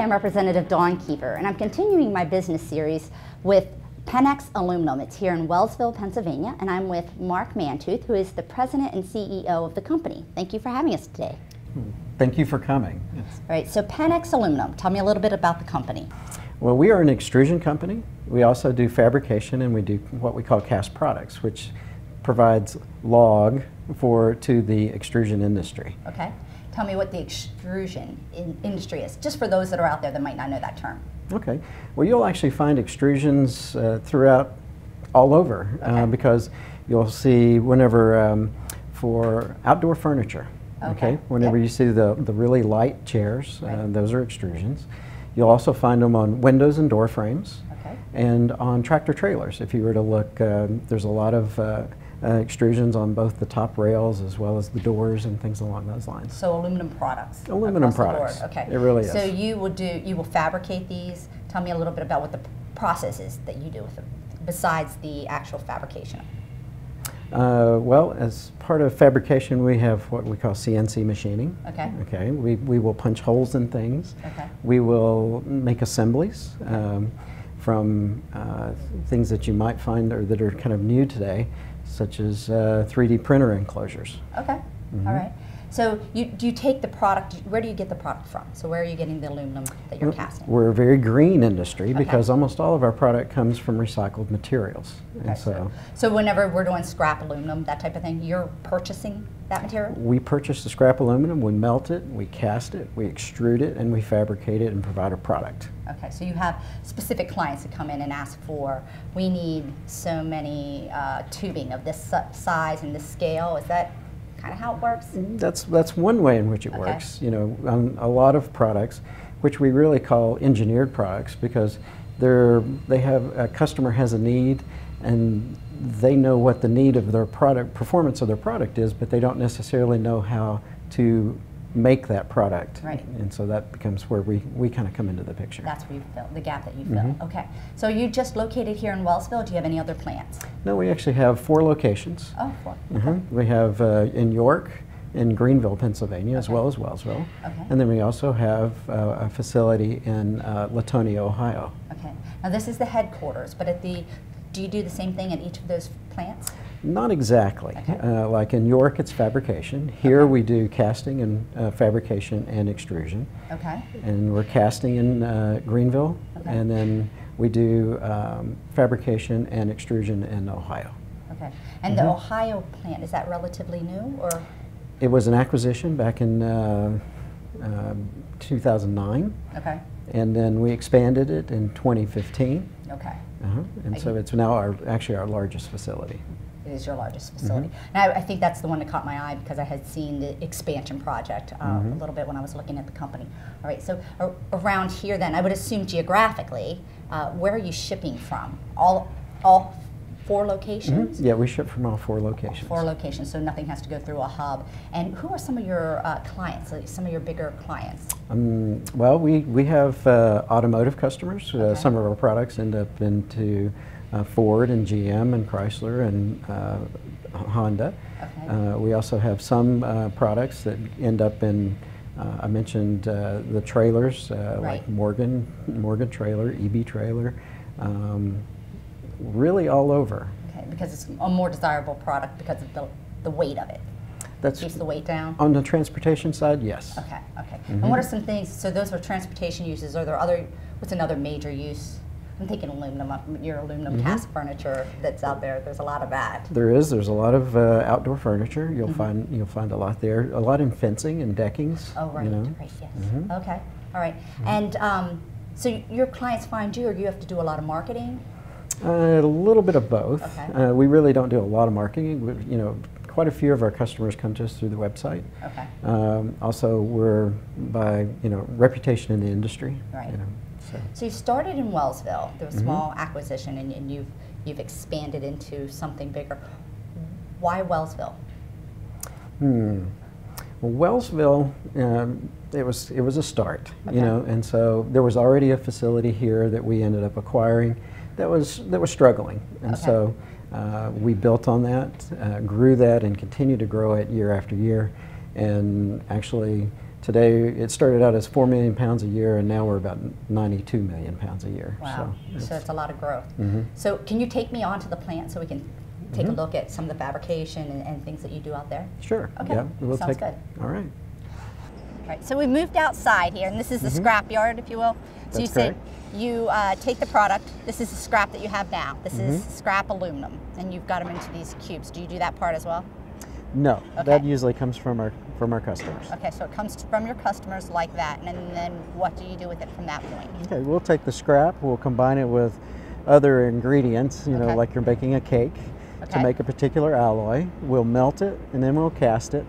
I'm Representative Dawn Keefer, and I'm continuing my business series with Pennex Aluminum. It's here in Wellsville, Pennsylvania, and I'm with Mark Mantooth, who is the President and CEO of the company. Thank you for having us today. Thank you for coming. All right, so Pennex Aluminum, tell me a little bit about the company. Well, we are an extrusion company. We also do fabrication, and we do what we call cast products, which provides log to the extrusion industry. Okay. Tell me what the extrusion industry is, just for those that are out there that might not know that term. Okay. Well, you'll actually find extrusions throughout all over, Okay. because you'll see whenever for outdoor furniture. Okay. Whenever Yep. you see the really light chairs, Right. those are extrusions. You'll also find them on windows and door frames, Okay. and on tractor trailers. If you were to look, there's a lot of extrusions on both the top rails as well as the doors and things along those lines. So aluminum products. Aluminum across the products. board. Okay. It really is. So you will fabricate these. Tell me a little bit about what the process is that you do with them, besides the actual fabrication. Well, as part of fabrication, we have what we call CNC machining. Okay. Okay. We will punch holes in things. Okay. We will make assemblies from things that you might find or that are kind of new today, such as 3D printer enclosures. Okay. All right. So do you take the product, where do you get the product from? So where are you getting the aluminum that you're casting? We're a very green industry, Okay. because almost all of our product comes from recycled materials. Okay, And so whenever we're doing scrap aluminum, that type of thing, you're purchasing that material? we purchase the scrap aluminum, we melt it, we cast it, we extrude it, and we fabricate it and provide a product. Okay, so you have specific clients that come in and ask for, we need so many tubing of this size and this scale. Is that kind of how it works? That's one way in which it Okay. works. You know, on a lot of products, which we really call engineered products, because a customer has a need, and they know what the need of their product, performance of their product is, but they don't necessarily know how to make that product. Right. And so that becomes where we kind of come into the picture. That's where you fill, the gap that you fill. Okay, so you just located here in Wellsville. Do you have any other plants? No, we actually have 4 locations. Oh, 4. We have in York, in Greenville, Pennsylvania, as Okay. well as Wellsville. Okay. And then we also have a facility in Latonia, Ohio. Okay. Now this is the headquarters, but do you do the same thing at each of those plants? Not exactly. Okay. Like in York, it's fabrication. Here Okay. we do casting and fabrication and extrusion. Okay. And we're casting in Greenville, Okay. and then we do fabrication and extrusion in Ohio. Okay. And the Ohio plant, is that relatively new, or? It was an acquisition back in 2009, Okay. and then we expanded it in 2015. Okay. And so it's now actually our largest facility. It is your largest facility. And I think that's the one that caught my eye, because I had seen the expansion project a little bit when I was looking at the company. All right, so around here then, I would assume geographically, where are you shipping from? All 4 locations? Yeah, we ship from all 4 locations. 4 locations, so nothing has to go through a hub. And who are some of your clients, like some of your bigger clients? Well, we have automotive customers. Okay. Some of our products end up into Ford and GM and Chrysler and Honda. Okay. We also have some products that end up in, I mentioned the trailers, Right. like Morgan Trailer, EB Trailer, really all over. Okay, because it's a more desirable product because of the weight of it. That's Keeps the weight down? on the transportation side, yes. Okay, okay. And what are some things, so those are transportation uses, are there what's another major use? I'm thinking aluminum, your aluminum cast furniture that's out there, there's a lot of that. There's a lot of outdoor furniture. You'll find a lot there. A lot in fencing and deckings. Oh, right, you know. right, yes. Okay, all right. And so your clients find you, or you have to do a lot of marketing? A little bit of both. Okay. We really don't do a lot of marketing. You know, quite a few of our customers come to us through the website. Okay. Also, we're by reputation in the industry. Right. You know, so you started in Wellsville, there was a small acquisition, and you've expanded into something bigger. Why Wellsville? Well, Wellsville, it was a start, Okay. you know, and so there was already a facility here that we ended up acquiring that was struggling, and Okay. so we built on that, grew that, and continued to grow it year after year, and actually Today, it started out as 4 million pounds a year, and now we're about 92 million pounds a year. Wow, so it's a lot of growth. Mm-hmm. So can you take me onto the plant so we can take a look at some of the fabrication and things that you do out there? Sure. Okay, Yeah, we'll sounds good. All right. All right, so we moved outside here, and this is the scrap yard, if you will. So That's you said correct. you take the product. This is the scrap that you have now. This is scrap aluminum, and you've got them into these cubes. Do you do that part as well? No, Okay. that usually comes from our customers. Okay, so it comes from your customers like that, and then what do you do with it from that point? Okay, we'll take the scrap, we'll combine it with other ingredients, you know, Okay. like you're baking a cake to Okay. make a particular alloy. We'll melt it, and then we'll cast it.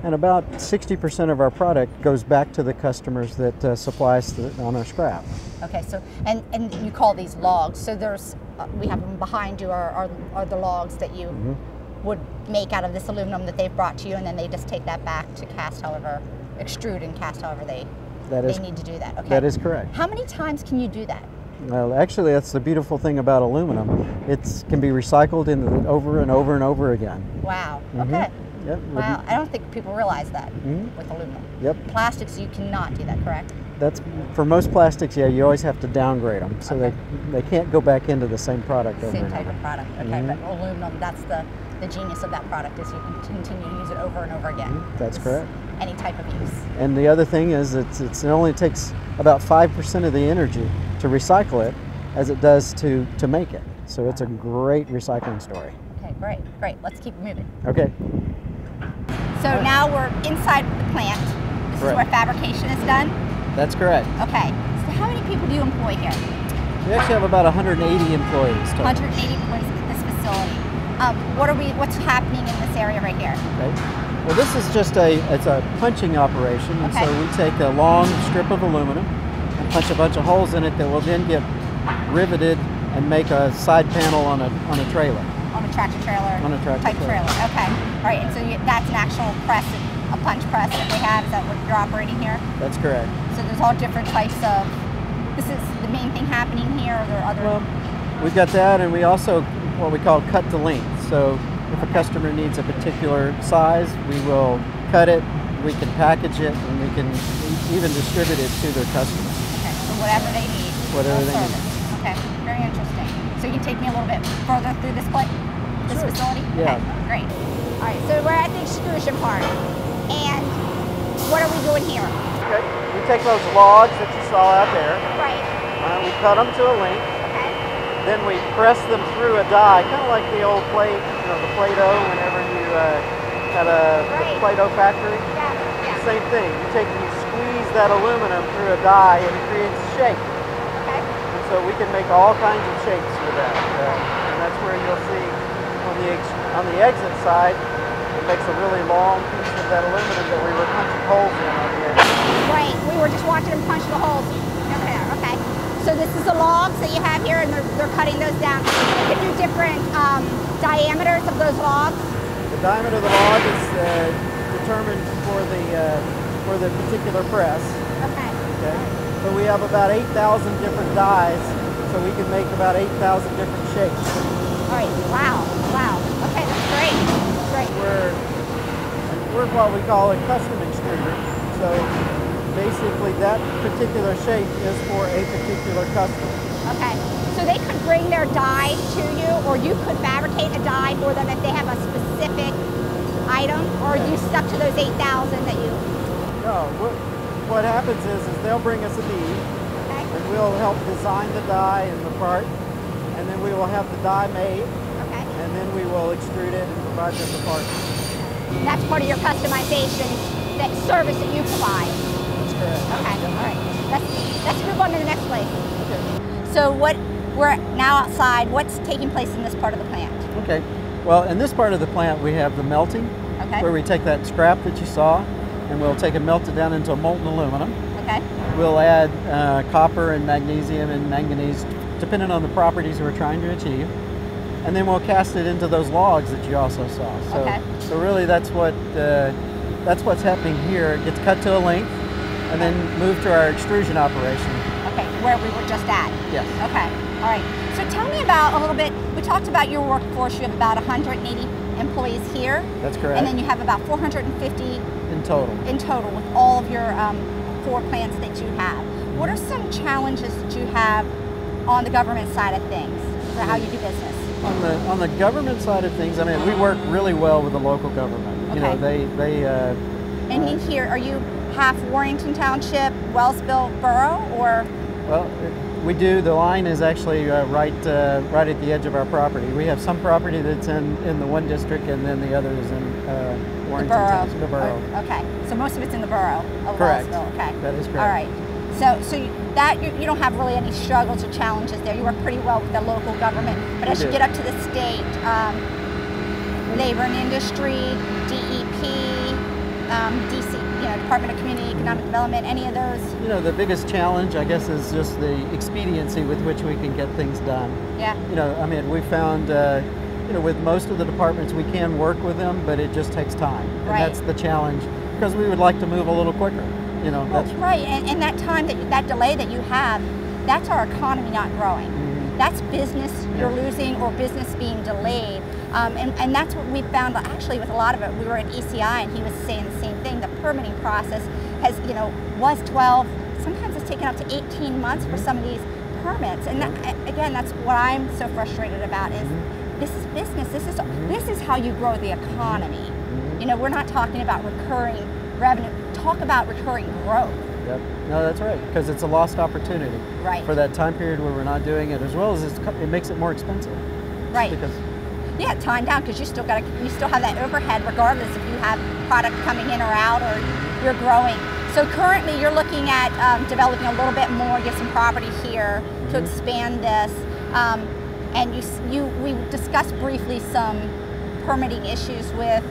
And about 60% of our product goes back to the customers that supply us on our scrap. Okay, so and you call these logs. So there's we have them behind you are the logs that you would make out of this aluminum that they've brought to you, and then they just take that back to cast however, extrude and cast however they need to do that. Okay. That is correct. How many times can you do that? Well, actually, that's the beautiful thing about aluminum. It can be recycled over and over and over again. Wow. Okay. Yep. Wow. I don't think people realize that with aluminum. Yep. Plastics, you cannot do that, correct? That's for most plastics. Yeah, you always have to downgrade them, so Okay. they can't go back into the same product over Same and type over. of product. Okay, but aluminum, that's the genius of that product is you can continue to use it over and over again. That's It's correct. Any type of use. And the other thing is, it only takes about 5% of the energy to recycle it, as it does to make it. So it's a great recycling story. Okay, great. Let's keep moving. Okay. So now we're inside the plant. This is where Correct. fabrication is done. That's correct. Okay. So how many people do you employ here? We actually have about 180 employees total. 180 employees at this facility. What's happening in this area right here? Okay. Well, this is just it's a punching operation, and Okay. so we take a long strip of aluminum and punch a bunch of holes in it that will then get riveted and make a side panel on a trailer. On a tractor trailer. On a tractor type trailer. Okay. All right. And so that's an actual press, a punch press that we have. Is that what you're operating here? That's correct. So there's all different types of. This is the main thing happening here. Or are there other? Well, we've got that, and we also what we call cut to length. So if a customer needs a particular size, we will cut it. We can package it, and we can even distribute it to their customers. Okay. So whatever they need. Whatever full they need. service. Okay. Very interesting. So you can take me a little bit further through this Sure. facility? Yeah. Okay, great. All right, so we're at the extrusion part. And what are we doing here? Okay. We take those logs that you saw out there. Right. We cut them to a length. Okay. Then we press them through a die, kind of like the old plate, you know, the Play-Doh. Whenever you had the Right. Play-Doh factory, Yeah. same thing. You squeeze that aluminum through a die, and it creates a shape. Okay. And so we can make all kinds of shapes with that, and that's where you'll see on the exit side, it makes a really long piece of that aluminum that we were punching holes in on the edge. Right. We were just watching them punch the holes over there. Okay. So this is the logs that you have here, and they're cutting those down. You can do different diameters of those logs. The diameter of the log is determined for the particular press. Okay. Okay. But we have about 8,000 different dies, so we can make about 8,000 different shapes. All right. Wow. Okay, that's great. Great. We're what we call a custom extruder. So basically that particular shape is for a particular customer. Okay. So they could bring their die to you, or you could fabricate a die for them if they have a specific item, or are you stuck to those 8,000 that you... No, what happens is they'll bring us a bead, Okay. and we'll help design the die and the part, and then we will have the die made, Okay. and then we will extrude it and provide them the part. And that's part of your customization, that service that you provide. That's correct. Okay. All right. Let's move on to the next place. Okay. So we're now outside. What's taking place in this part of the plant? Okay. Well, in this part of the plant, we have the melting, Okay. where we take that scrap that you saw, and we'll take it melted down into a molten aluminum. Okay. We'll add copper and magnesium and manganese, depending on the properties we're trying to achieve. And then we'll cast it into those logs that you also saw. So, Okay. so really that's what's happening here. It gets cut to a length and then moved to our extrusion operation. Okay. Where we were just at. Yes. Okay. All right. So tell me about a little bit. We talked about your workforce. You have about 180 employees here. That's correct. And then you have about 450 in total. In total, with all of your 4 plants that you have. What are some challenges that you have on the government side of things for how you do business? On the government side of things, I mean, we work really well with the local government. Okay. You know, and in here, are you half Warrington Township, Wellsville Borough, or? Well, we do. The line is actually right at the edge of our property. We have some property that's in the one district, and then the other is in Warrington Township, the borough. Okay, so most of it's in the borough of Correct. Wellsville. Okay, that is correct. All right. So you don't have really any struggles or challenges there. You work pretty well with the local government, but as you get up to the state, labor and industry, DEP, DC, Department of Community Economic Development, any of those? You know, the biggest challenge, I guess, is just the expediency with which we can get things done. Yeah. You know, I mean, we found, with most of the departments, we can work with them, but it just takes time. And that's the challenge, because we would like to move a little quicker. You know, well, that's right, and that time, that delay that you have, that's our economy not growing. Mm-hmm. That's business you're losing or business being delayed. And that's what we found actually with a lot of it. We were at ECI and he was saying the same thing. The permitting process has, was 12, sometimes it's taken up to 18 months for some of these permits. And that, again, that's what I'm so frustrated about is this is business. This is how you grow the economy. We're not talking about recurring revenue. Talk about recurring growth. Yep. No, that's right, because it's a lost opportunity. Right. For that time period where we're not doing it, as well as it makes it more expensive. Right. Because time down, because you still have that overhead regardless if you have product coming in or out or you're growing. So currently you're looking at developing a little bit more, get some property here to expand this. And we discussed briefly some permitting issues with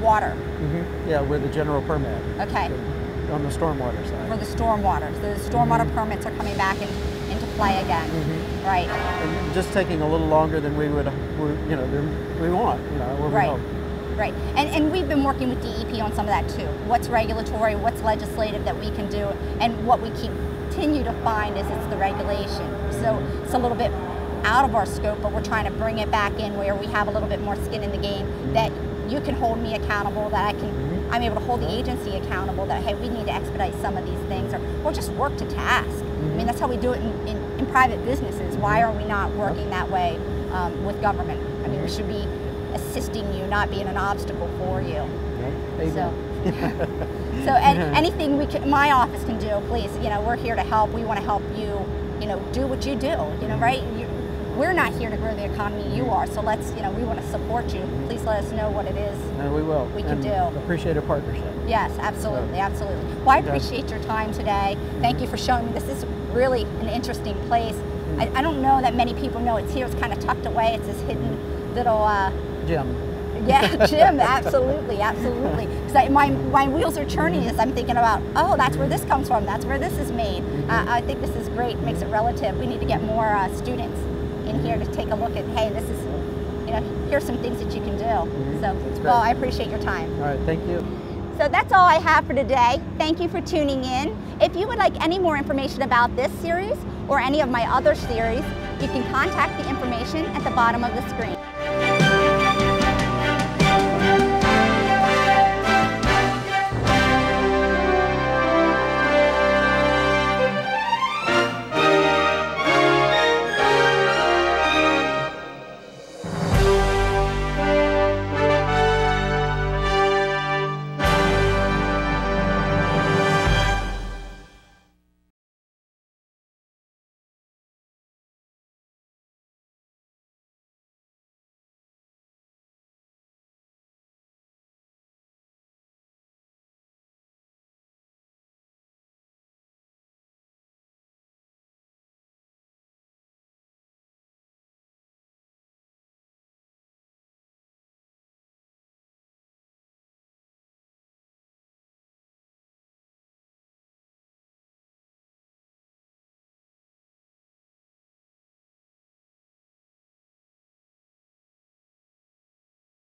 water. Yeah, with the general permit. Okay. On the stormwater side. For the stormwater. So the stormwater permits are coming back into play again. Right. And just taking a little longer than we would, than we want, where we hope. Right. And we've been working with DEP on some of that too. What's regulatory, what's legislative that we can do, and what we continue to find is it's the regulation. So it's a little bit out of our scope, but we're trying to bring it back in where we have a little bit more skin in the game, that you can hold me accountable, that I'm able to hold the agency accountable, that hey, we need to expedite some of these things, or just work to task. I mean, that's how we do it in private businesses. Why are we not working that way with government? I mean, we should be assisting you, not being an obstacle for you. So anything my office can do, please, we're here to help. We want to help you, do what you do, right? We're not here to grow the economy, you are, so let's, we want to support you. Please let us know what it is we will. We can do. Appreciate a partnership. Yes, absolutely, absolutely. Well, I appreciate your time today. Thank you for showing me. This is really an interesting place. I don't know that many people know it's here. It's kind of tucked away. It's this hidden little... gym. Yeah, gym, absolutely, absolutely. Because my wheels are churning as I'm thinking about, oh, that's where this comes from. That's where this is made. I think this is great. Makes it relative. We need to get more students in here to take a look at, hey, this is, here's some things that you can do. So, well, I appreciate your time. All right, thank you. So that's all I have for today. Thank you for tuning in. If you would like any more information about this series or any of my other series, you can contact the information at the bottom of the screen.